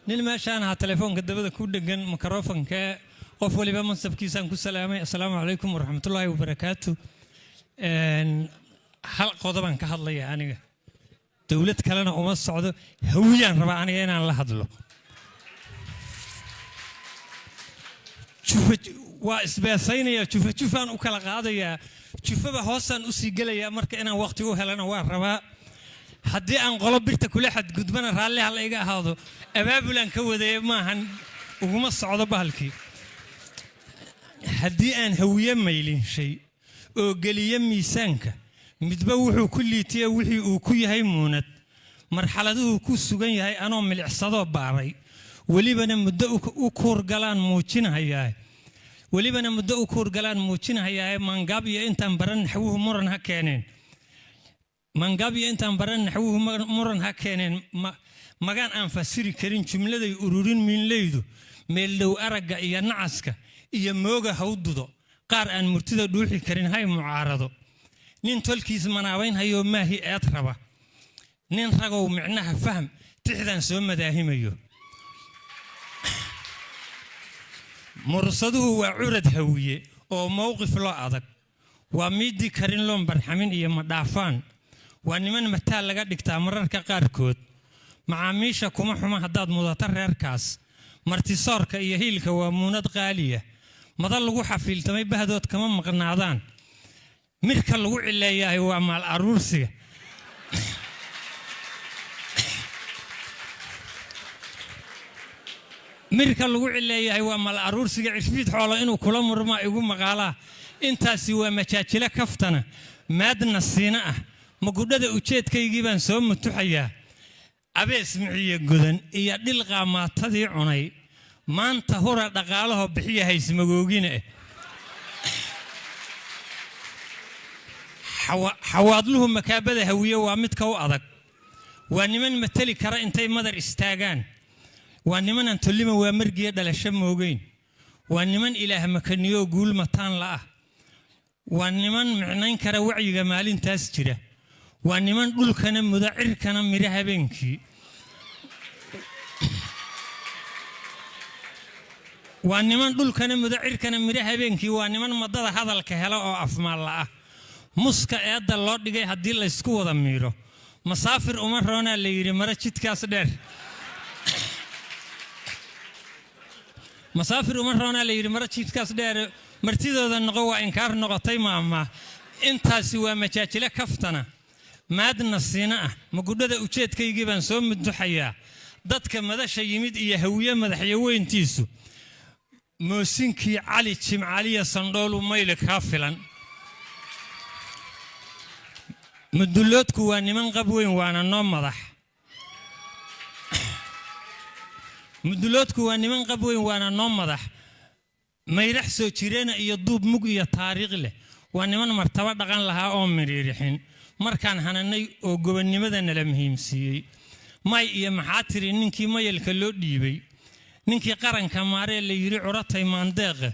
نلما شانها تليفون كدبده كودغن ميكروفون كا قف وليبا منصبكيسان ku salaamay assalaamu alaykum warahmatullahi wabarakatuh hal qodoban ka hadlaya aniga dawlad kalena uma socdo hawiyaan raba aniga inaan la hadlo waa isbaasaynaya jufaan u kala qaadaya jufaba hoosan u sii galaya marka inaan waqti u helana waa rabaa haddii aan qolo birta kula xad gudbana raalli hal iga ahaado abaabulan ka waday maahan uguma socdo bahalkii haddii aan hawiye maylin shay oo galiya miisaanka midba wuxuu ku liitay wixii uu ku yahay muunad marxaladuhu ku sugan yahay anoo milicsado baaray walibana muddo u koorgalaan muujinayaa mangaab iyo intaan baran naxwuhu muran ha keeneen magaan aan fasiri karin jumladay ururin miinleydu meel dhow aragga iyo nacaska iyo mooga hawdudo qaar aan murtida dhuuxi karin hay mucaarado nin tolkiis manaabayn hayo maahi eed raba nin ragow micnaha faham tixdan soo madaahimayo mursaduhu waa curad hawiye oo mowqif loo adag waa miidi karin loo barxamin iyo madhaafaan waa niman mataal laga dhigtaa mararka qaarkood macaamiisha kuma xuma haddaad mudato reerkaas martisoorka iyo hiilka waa muunad qaaliya madal lagu xafiiltamay bahdood kama maqnaadaan mirka lagu cileeyahay waa maal aruursiga cishbiid xoolo inuu kula murma igu maqaalaa intaasi waa majaajilo kaftana maadna siina ah magudhada ujeedkaygii baan soo mutuxayaa abees miciye gudan iyo dhilqaa maatadii cunay maanta hura dhaqaalaho bixiya haysmagoogina xawaadluhu makaabada hawiye waa midka u adag waa niman matali kara intay madar istaagaan waa niman tolima waa margiya dhalasho moogeyn waa niman ilaah makaniyo guul mataan la ah waa niman micnayn kara wacyiga maalintaas jira waa niman dhulkana mudacirkana mira habeenkii waa niman madada hadalka hela oo afmaal la ah muska eedda loo dhigay haddii la isku wada miiro masaafir uma roona la yiri mara jidkaas dheer martidooda noqo waa inkaar noqotay maama intaasi waa majaajilo kaftana maadna siina ah magudhada ujeedkaygii baan soo muduxayaa dadka madasha yimid iyo hawiye madaxyaweyntiisu moosinkii cali jimcaliya sandhoolu mayli kaa filan muduloodku waa niman qab weyn waana noo madax mayrax soo jireena iyo duub mug iyo taariikh leh waa niman martaba dhaqan lahaa oo miriirixin markaan hananay oo gobonnimada nala muhiimsiiyey may iyo maxaa tiri ninkii mayalka loo dhiibay ninkii qaranka maaree la yiri curatay maandeeqe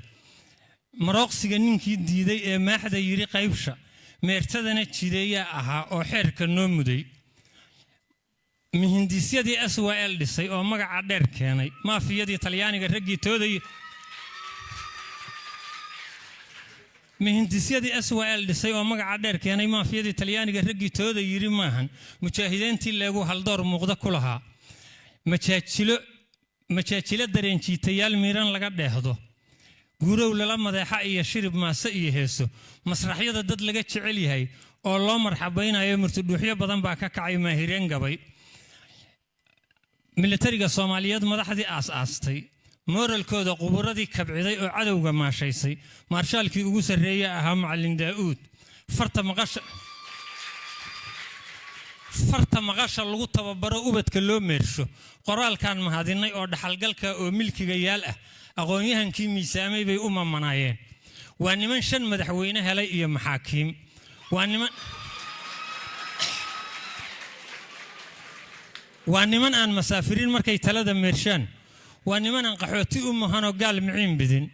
marooqsiga ninkii diiday ee maaxda yiri qaybsha meertadana jideeyaa ahaa oo xeerka noo muday mihindisyadii SYL dhisay oo magaca dheer keenay maafiyadii Talyaaniga raggii tooday yiri maahan mujaahidiintii leegu haldoor muuqda ku lahaa majaajilo dareenjiitayaal miiran laga dheehdo guurow lala madaxa iyo shirib maase iyo heeso masraxyada dad laga jecel yahay oo loo marxabaynayo murtudhuuxyo badan baa ka kacay maahireen gabay militariga Soomaaliyeed madaxdii aastay moralkooda quburadii kabciday oo cadawga maashaysay marshaalkii ugu sareeyay ahaa macallin Daa'uud farta maqasha lagu tababaro ubadka loo meersho qoraalkan mahadinay oo dhaxalgalka oo milkiga yaal ah aqoonyahankii miisaamay bay u mamanaayeen waa niman shan madaxweyne helay iyo maxaakiim waa niman aan masaafirin markay talada meershaan waa niman aan qaxooti u mahano gaal miciin bidin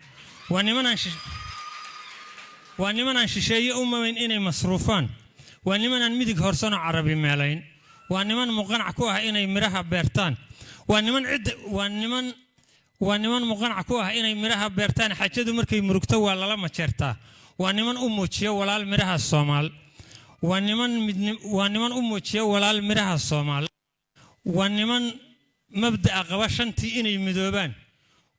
waa niman aan shisheeye u maweyn inay masruufaan waa niman aan midig horsano carabi meelayn waa niman muqanac ku ah inay miraha beertaan waa niman muqanac ku ah inay miraha beertaan xajadu markay murugto waa lala majeertaa waa niman u muujiya walaal miraha Soomaal waa niman u muujiya walaal miraha Soomaal waa niman mabda'a qaba shantii inay midoobaan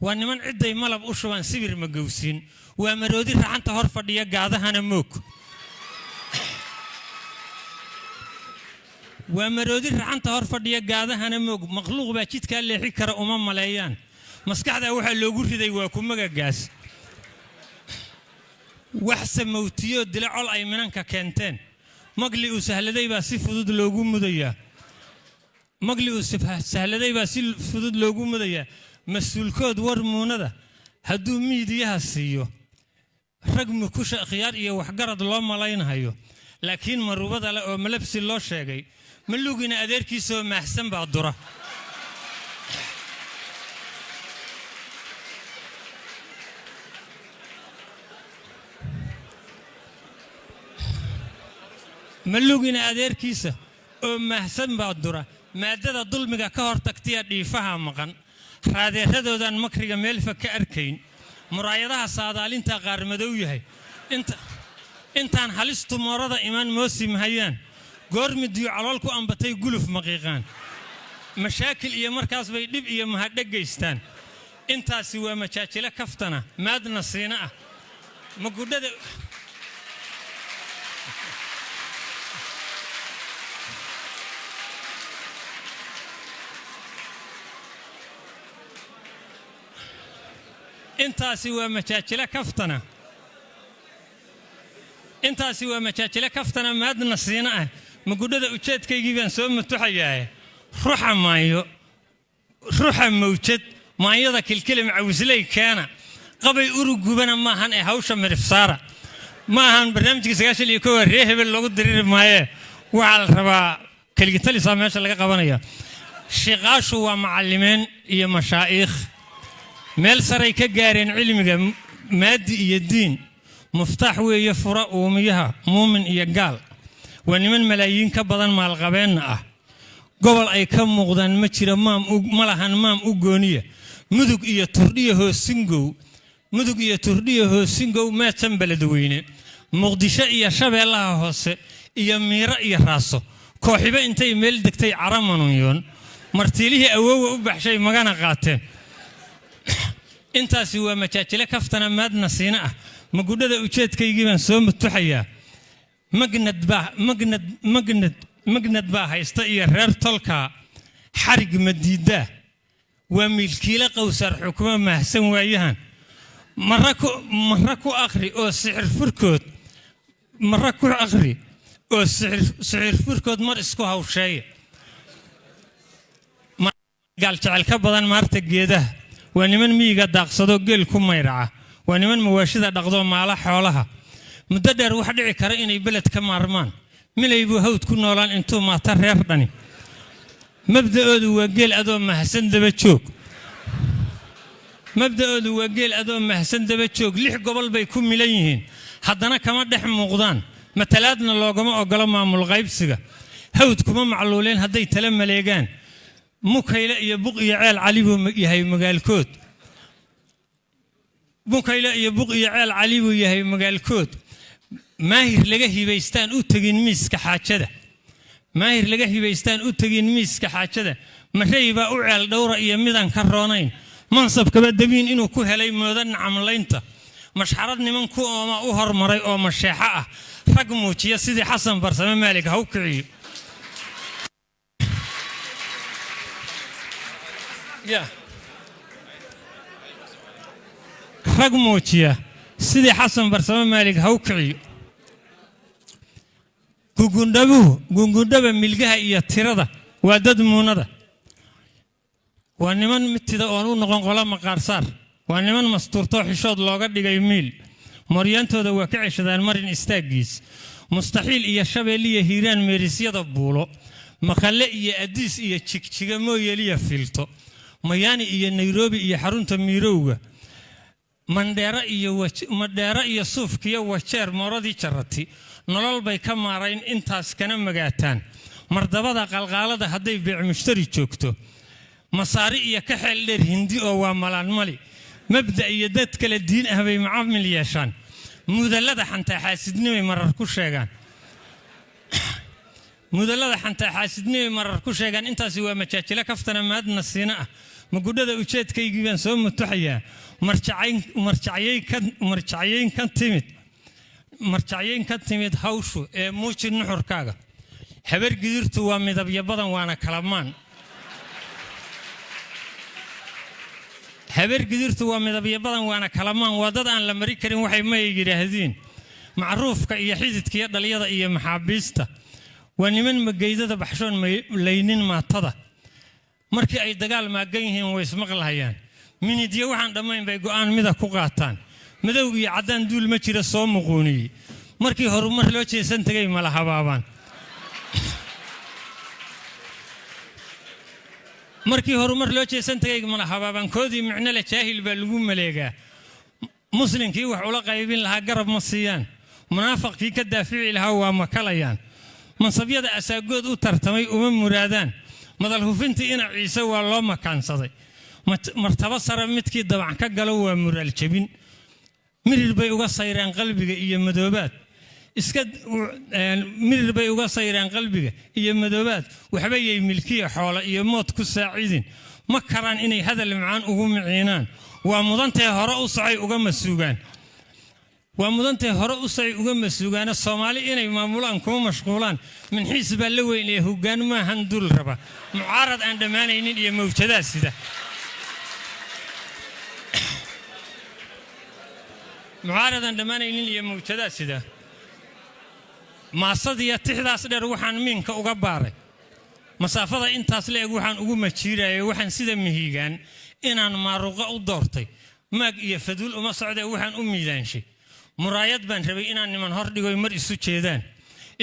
waa niman ciday malab u shubaan sibir ma gowsin waa maroodi raxanta hor fadhiya gaadahana moog waa maroodi raxanta hor fadhiya gaadahana moog makhluuq baa jidka leexi kara uma maleeyaan maskaxda waxa loogu riday waa ku magagaas wax samawtiyo dilacol ay minanka keenteen magli u sahladay baa si fudud loogu mudayaa mas'uulkood war muunada hadduu miidiyaha siiyo rag mukusha khiyaar iyo waxgarad loo malaynayo laakiin marubada la oo malabsi loo sheegay malugina adeerkiisa oo mahsan baa dura malugina adeerkiisa oo mahsan baa dura maadada dulmiga ka hortagtiya dhiifaha maqan raadeeradoodan makriga meel fa ka arkayn muraayadaha saadaalinta qaar madow yahay intaan halistu moorada iman moosim hayaan goormidiyo calool ku ambatay guluf maqiiqaan mashaakil iyo markaas bay dhib iyo mahadhageystaan intaasi waa majaajile kaftana maadna siina ah magudhada intaasi waa majaajile kaftana maadna siina ah magudhada ujeedkaygii baan soo matuxayaa ruuxa mawjad maayada kilkilim cawisley keena qabay urugubana maahan ee hawsha mirifsaara maahan barnaamijka 91 reer hebel lagu diriri maaye waxa la rabaa kalgitaliisa meesha laga qabanaya shiqaashu waa macallimeen iyo mashaayikh meel saray ka gaareen cilmiga maadi iyo diin muftaax weeye fura uumiyaha muumin iyo gaal waa niman malaayiin ka badan maalqabeen ah gobol ay ka muuqdaan ma jira malahan maam u gooniya mudug iyo turdhiyo hoosingow meetan beledweyne muqdisho iyo shabeellaha hoose iyo miiro iyo raaso kooxiba intay meel degtay caramanunyoon martiilihii awoowa u baxshay magana qaateen intaasi waa majaajile kaftana maadna siina ah magudhada ujeedkaygii baan soo matuxayaa magnad baa haysta iyo reer tolka xarig madiidaa waa milkiile qowsar xukumo mahsan waayahan marra ku akhri oo sicir furkood mar isku hawsheeya gaal jecel ka badan maarta geedaha waa niman miyiga daaqsado geel ku mayraca waa niman mawaashida dhaqdo maala xoolaha muddo dheer wax dhici kara inay beled ka maarmaan milay buu hawd ku noolaan intuu maata reer dhani mabda'oodu waa geel adoo mahsan daba joog 6 gobol bay ku milan yihiin haddana kama dhex muuqdaan matalaadna loogama ogolo maamul qaybsiga hawd kuma macluuleen hadday tala maleegaan mukayle iyo buq iyo ceel cali buu yahay magaalkood maahir laga hibaystaan u tagin miiska xaajada marey baa u ceel dhowra iyo midaan ka roonayn mansabkaba dabiin inuu ku helay moodan camlaynta mashxarad niman ku ooma u hormaray oo masheexa ah rag muujiya sidii xasan barsame maalig ha u kiciyo rag muujiya sidii xasan barsame maalig ha u kiciyo gugundhaba milgaha iyo tirada waa dad muunada waa niman mitida oon u noqon qola maqaarsaar waa niman mastuurto xishood looga dhigay miil maryaantooda waa ka ceshadaan marin istaagiis mustaxiil iyo shabeeliya hiiraan meerisyada buulo maqalle iyo adiis iyo jigjiga mooyeliya filto mayaani iyo nairobi iyo xarunta miirowga mandheera iyo suufkiyo wajeer mooradii jarati nolol bay ka maarayn intaas kana magaataan mardabada qalqaalada hadday beec mushtari joogto masaari iyo ka xeel dheer hindi oo waa malaan mali mabda iyo dad kala diin ah bay macaamil yeeshaan mudallada xanta xaasidnimay marar ku sheegaan mudallada xanta xaasidnimay marar ku sheegaan intaasi waa majaajila kaftana maadna siina ah magudhada ujeedkaygii baan soo mutuxayaa marjacayeyn ka timid hawshu ee muuji nuxurkaaga habar gidirtu waa midabyo badan waana kalamaan habar gidirtu waa midabyo badan waana kalamaan waa dad aan la mari karin waxay ma yiraahdeen macruufka iyo xididka iyo dhaliyada iyo maxaabiista waa niman mageydada baxshoon laynin maatada markii ay dagaal maagan yihiin way ismaqlayaan minidyo waxaan dhamayn bay go'aan mida ku qaataan madow iyo cadaan duul ma jira soo muquuniyay markii horumar loo jeesan tagay ma la habaabaan markii horumar loo jeesan tagay ma la habaabaan koodii micno la jaahil baa lagu maleegaa muslimkii wax ula qaybin lahaa garab ma siiyaan munaafiqkii ka daafici lahaa waa makalayaan mansabyada asaagood u tartamay uma muraadaan madal hufintii ina ciise waa loo makaansaday martaba sare midkii dabac ka galo waa muraal jabin mirir bay uga sayraan qalbiga iyo madoobaad mirir bay uga sayraan qalbiga iyo madoobaad waxba yay milkiya xoola iyo mood ku saacidin ma karaan inay hadal macaan ugu miciinaan waa mudantee hore u socay uga masuugaan Soomaali inay maamulaan kuma mashquulaan min xisba la weyn ee hoggaan ma handul raba mucaarad aan dhamaanaynin iyo mawjadaad sida maasadiya tixdaas dheer waxaan miinka uga baaray masaafada intaas leeg waxaan ugu majiirayay waxaan sida mihigaan inaan maaruqa u doortay maag iyo fadul uma socday waxaan u miidaanshay muraayad baan rabay inaan niman hor dhigoy mar isu jeedaan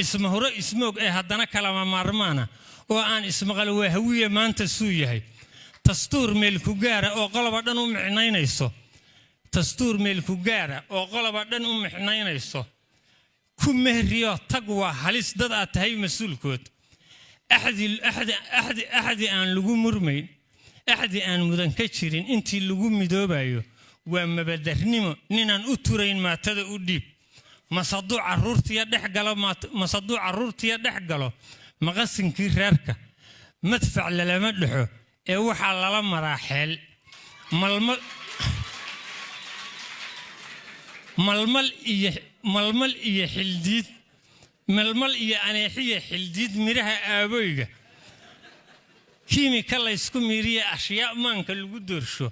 isma hore ismoog ee haddana kalama maarmaana oo aan ismaqal waa hawiye maanta suu yahay dastuur meel ku gaara oo qoloba dhan u mixnaynayso ku mehriyo tag waa halis dad aad tahay mas-uulkood axdi aan lagu murmayn axdi aan mudan ka jirin intii lagu midoobayo waa mabadarnimo ninaan u turayn maatada u dhiib masaduu caruurtiya dhex galo maqasinkii reerka madfac lalama dhexo ee waxaa lala maraa xeel malmal iyo aneexiya xildiid miraha aaboyga kiimika laysku miiriya ashyaa maanka lagu doorsho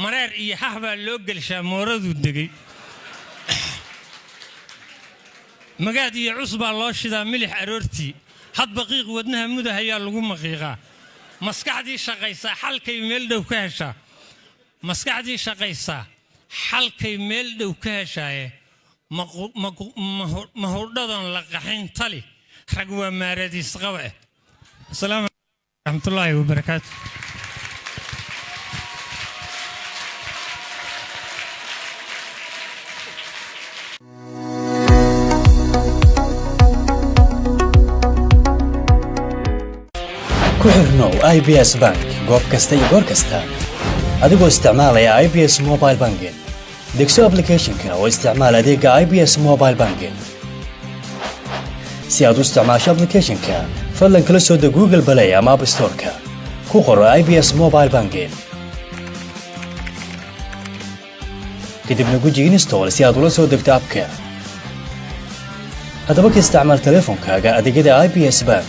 mareer iyo hah baa loo gelshaa mooradu degay magaad iyo cus baa loo shidaa milix aroortii had baqiiq wadnaha mudah ayaa lagu maqiiqaa maskaxdii shaqaysaa xalkay meel dhow ka heshaaye mahurdhadan la qaxin tali rag waa maaradiis qaba asalaamu calaykum waraxmatullaahi wabarakaatu ku xirnow IBS Bank goob kasta iyo goor kasta adigoo isticmaalaya IBS Mobile Banking degso application-ka oo isticmaal adeega IBS Mobile Banking si aad u isticmaasho application-ka fadlan kala soo deg Google Play ama App Store-ka ku qoro IBS Mobile Banking kadibna guji install si aad ula soo degto app-ka haddaba ka isticmaal teleefankaaga adeegyada IBS Bank